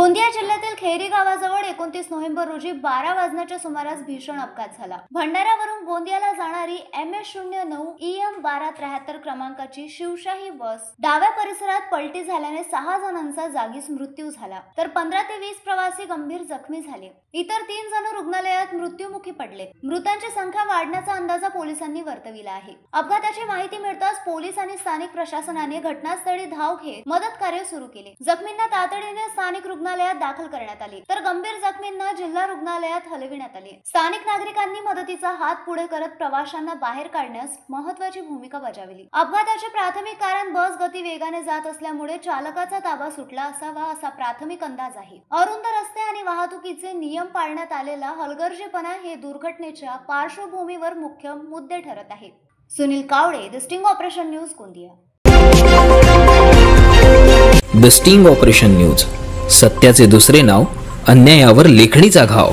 गोंदिया जिल्ह्यातील खेरी गावाजवळ 29 नोव्हेंबर रोजी 12 वाजण्याच्या सुमारास भीषण अपघात झाला। भंडाऱ्यावरून गोंदियाला जाणारी MS09 EM1273 क्रमांकाची शिवशाही बस डाव्या परिसरात पलटी झाल्याने 6 जणांचा जागीच मृत्यू झाला, तर 15 ते 20 प्रवासी गंभीर जखमी झाले। इतर 3 जण रुग्णालयात मृत्युमुखी पडले। मृतांची संख्या वाढण्याचा अंदाज पोलिसांनी वर्तविला आहे। अपघाताची माहिती मिळताच पोलीस आणि स्थानिक प्रशासनाने घटनास्थळी धाव घेत मदत कार्य सुरू केले। जखमींना तातडीने स्थानिक रुग्णालयात दाखल करण्यात आले, तर गंभीर जखमींना जिल्हा रुग्णालयात हलविण्यात आले। स्थानिक नागरिकांनी मदतीचा हात पुढे करत प्रवाशांना बाहेर काढण्यास महत्त्वाची भूमिका बजावली। अपघाताचे प्राथमिक कारण बस गती वेगाने जात असल्यामुळे चालकाचा ताबा सुटला असावा असा प्राथमिक अंदाज आहे। अरुंद रस्ते आणि वाहतुकीचे नियम पाळण्यात आलेला हलगर्जीपणा हे दुर्घटनेच्या पार्श्वभूमीवर मुख्य मुद्दे ठरत आहेत। Sunil Kawade, the sting operation news, Gondia. The sting operation news, सत्याचे दुसरे नाव, अन्यायावर लेखणीचा घाव।